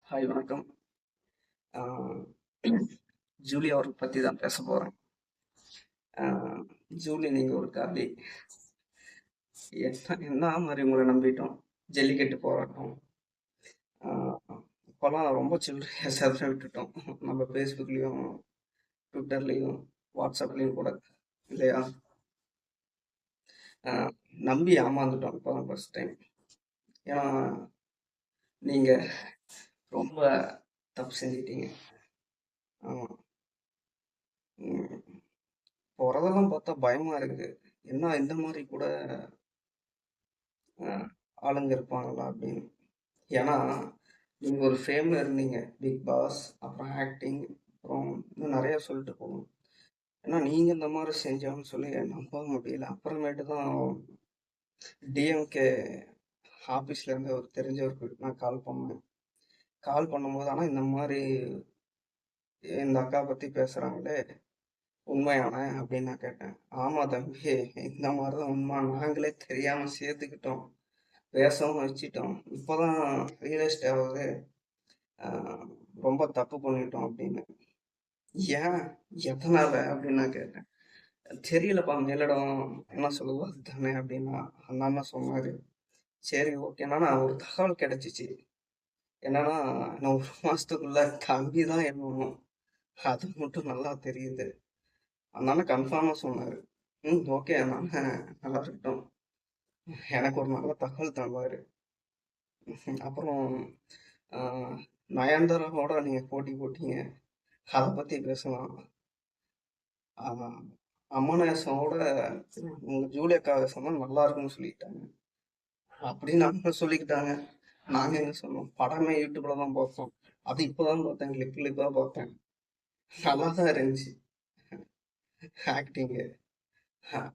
Hi வணக்கம். ஆ Julie அவர்கள் பத்தி தான் பேச போறேன். ஆ ஜூலி நீங்க ஒரு காதலி. என்ன மாரி உங்கள நம்பிட்டோம். ஜல்லிக்கட்டு போராட்டம். ஆ இப்பலாம் ரொம்ப சில்லறையா சிதற விட்டுட்டோம். நம்ம Facebookலயும், Twitterலயும், WhatsAppலயும் கூட இல்லையா? ஆ நம்பி ஏமாந்துட்டோம் இப்பதான் ஃபர்ஸ்ட் டைம். ஏன்னா, நீங்க ரொம்ப தப்பு செஞ்சுட்டீங்க. ஆமா. ம். போறதெல்லாம் பார்த்தா பயமா இருக்கு. என்ன இந்த மாரி கூட அ ஆளுங்க இருப்பாங்களா அப்படின்னு. ஏன்னா, நீங்க ஒரு ஃபேம்ல இருந்தீங்க. பிக் பாஸ், அப்புறம் ஆக்டிங், அப்புறம் இன்னும் நெறைய சொல்லிட்டு போலாம். ஏன்னா, நீங்க இந்த மாரி செஞ்சோன்னு சொல்லி நம்ப முடியல. அப்புறமேட்டு தான் டிஎம்கே ஆஃபீஸ்ல இருந்து ஒரு தெரிஞ்சவருக்கு நான் கால் பண்ணேன். கால் பண்ணும்போது, ஆனா இந்த மாரி இந்த அக்கா பத்தி பேசுறாங்களே, உண்மையானே? அப்படின்னு நான் கேட்டேன். ஆமா தம்பி, இந்த மாரி தான் உண்மை. நாங்களே தெரியாம சேர்த்துக்கிட்டோம். பேசவும் வச்சுட்டோம். இப்பதான் ரியலைஸ்ட் ஆவுது. அ ரொம்ப தப்பு பண்ணிட்டோம் அப்படின்னு. ஏன்? எதனால? அப்படின்னு நான் கேட்டேன். தெரியலப்பா மேலிடம் என்ன சொல்லுதோ அதுதானே அப்படின்னா, அந்த அண்ணன் சொன்னாரு. சரி ஓகே. நான் ஒரு தகவல் கிடைச்சுச்சு. என்னன்னா, இன்னும் 1 மாசத்துக்குள்ள கம்பி தான் எண்ணணும். அது மட்டும் நல்லா தெரியுது. அந்த அண்ணன் கன்ஃபார்மா சொன்னாரு. ஓகே அண்ணா நல்லா இருக்கட்டும். எனக்கு ஒரு நல்ல தகவல் தந்தாரு. அப்புறம் அ நயன்தாராவோட நீங்க போட்டி போட்டீங்க. அத பத்தி பேசலாம். ஆ அம்மனேசனோட உங்க ஜூலி அக்கா வேஷம் தான் நல்லா இருக்குன்னு சொல்லிட்டாங்க. அப்படின்னு அவங்க சொல்லிக்கிட்டாங்க. நாங்க என்ன சொன்னோம்? படமே யூடியூப்ல தான் பார்த்தோம். அது இப்பதான் பார்த்தேன். கிளிப்பா பார்த்தேன். நல்லா தான் இருந்துச்சு. ஆக்டிங்கு.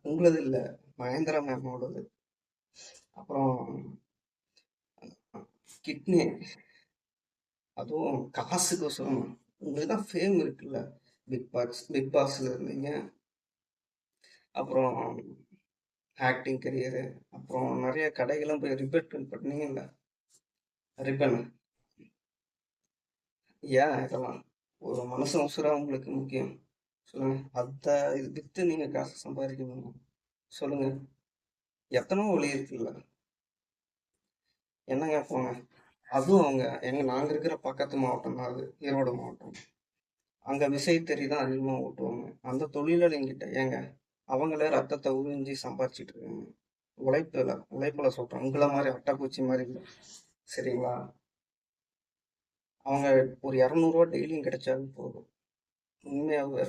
உங்களது இல்ல. மகேந்திரா மேமோடது. அப்புறம் கிட்னி. அதுவும் காசுக்கோசரம். உங்களுக்கு தான் ஃபேம் இருக்குல்ல. பிக் பாஸ்ல இருந்தீங்க. அப்புறம் ஆக்டிங் கரியரு. அப்புறம் நெறைய கடைகள்லாம் போய் ரிப்பேர் பண்ணீங்கல்ல. ரிப்பன். ஏன் இதெல்லாம்? ஒரு மனுஷன் உசுரா உங்களுக்கு முக்கியம். சொல்லுங்க. இது வித்து நீங்க காசு சம்பாதிக்கணுமா? சொல்லுங்க. எத்தனோ வழி இருக்குல்ல. என்னங்க போங்க. அதுவும் நாங்க இருக்கிற பக்கத்து மாவட்டம் தான் அது. ஈரோடு மாவட்டம். அங்க விசைத்தறி தான் அதிகமா ஓட்டுவாங்க. அந்த தொழிலாளிங்கிட்ட ஏங்க, அவங்களே ரத்தத்த உறிஞ்சி சம்பாரிச்சுட்டு இருக்காங்க. உழைப்புல சொல்றேன். உங்கள மாரி அட்டைப்பூச்சி மாரி இல்ல. சரிங்களா? அவங்க ஒரு ரூ. 200 டெய்லியும் கிடைச்சாலும் போதும். உண்மையாவே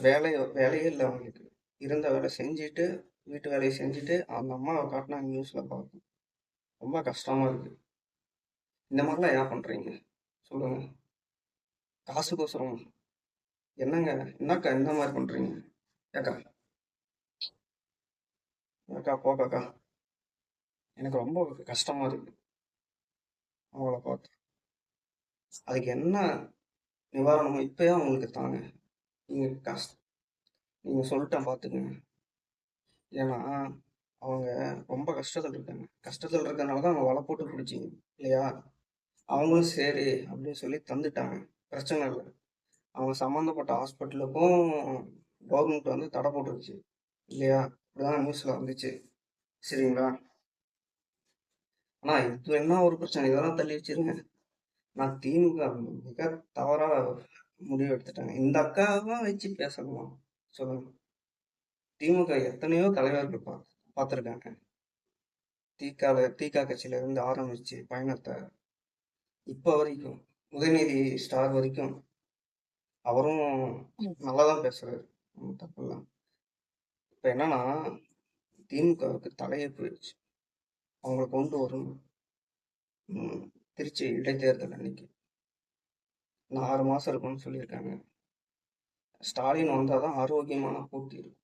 வேலையே இல்ல அவங்களுக்கு. இருந்த வேலை செஞ்சுட்டு, வீட்டு வேலைய செஞ்சுட்டு, அந்த அம்மாவ காட்டுனாங்க நியூஸ்ல பார்த்தேன். ரொம்ப கஷ்டமா இருக்கு. இந்த மாரிலாம் ஏன் பண்றீங்க? சொல்லுங்க. காசுக்கோசரம் என்னங்க? என்னக்கா இந்த மாரி பண்றீங்க? ஏக்கா, ஏக்கா போங்கக்கா. எனக்கு ரொம்ப கஷ்டமா இருக்கு. அவங்கள பார்த்து. அதுக்கு என்ன நிவாரணமோ இப்பயே அவங்களுக்கு தாங்க. நீங்க நீங்க சொல்லிட்டேன் பார்த்துக்கங்க. ஏன்னா, அவங்க ரொம்ப கஷ்டத்துல இருக்காங்க. கஷ்டத்துல இருக்கறனால தான் அவங்க வலை போட்டு பிடிச்சீங்க. இல்லையா? அவங்களும் சரி அப்படின்னு சொல்லி தந்துட்டாங்க. பிரச்சனை இல்ல. அவங்க சம்மந்தப்பட்ட ஹாஸ்பிட்டலுக்கும் கவர்மெண்ட் வந்து தடை போட்டுருச்சு. இல்லையா? இப்படிதான் நியூஸ்ல வந்துச்சு. சரிங்களா? ஆனா இது என்ன ஒரு பிரச்சனை? இதெல்லாம் தள்ளி வச்சிருங்க. நான் திமுக மிக தவறா முடிவு எடுத்துட்டாங்க. இந்த அக்காவ வச்சு பேசணுமா? சொல்லுங்க. திமுக எத்தனையோ தலைவர்கள் பார்த்துருக்காங்க. திக கட்சியில இருந்து ஆரம்பிச்சு பயணத்த இப்ப வரைக்கும் உதயநிதி ஸ்டார் வரைக்கும் அவரும் நல்லா தான் பேசுறாரு. ஒண்ணும் தப்பில்ல. இப்ப என்னன்னா திமுகவுக்கு தலையே போயிடுச்சு. அவங்கள கொண்டு வரணும். ம். திருச்சி இடைத்தேர்தல் அன்னைக்கு. இன்னும் 6 மாசம் இருக்கும்னு சொல்லியிருக்காங்க. ஸ்டாலின் வந்தா தான் ஆரோக்கியமான போட்டி இருக்கும்.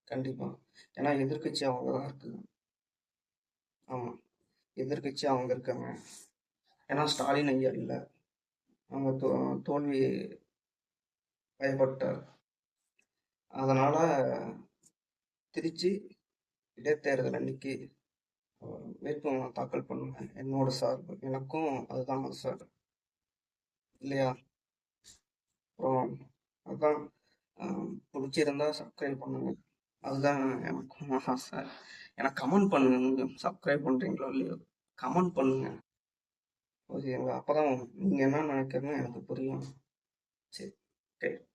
கண்டிப்பா. ஏன்னா எதிர்க்கட்சி அவங்க தான் இருக்காங்க. ஆமா. எதிர்க்கட்சி அவங்க இருக்காங்க. ஏன்னா ஸ்டாலின் ஐயா இல்ல. அவங்க தோல்வி பயப்பட்டார். அதனால திருச்சி இடைத்தேர்தல் அன்னைக்கு வேட்புமனு தாக்கல் பண்ணுங்க. என்னோட சார்பு. எனக்கும் அதுதான் சார். இல்லையா? அப்புறம் அதான் புடிச்சிருந்தா சப்ஸ்கிரைப் பண்ணுங்க. அதுதான் எனக்கும் ஆசை. ஏன்னா கமெண்ட் பண்ணுங்க கொஞ்சம். சப்ஸ்கிரைப் பண்றீங்களோ இல்லையோ? கமெண்ட் பண்ணுங்க. ஓகேங்களா? அப்பதான் நீங்க என்ன நினைக்கிறீங்கன்னு எனக்கு புரியும். சரி. ஓகே.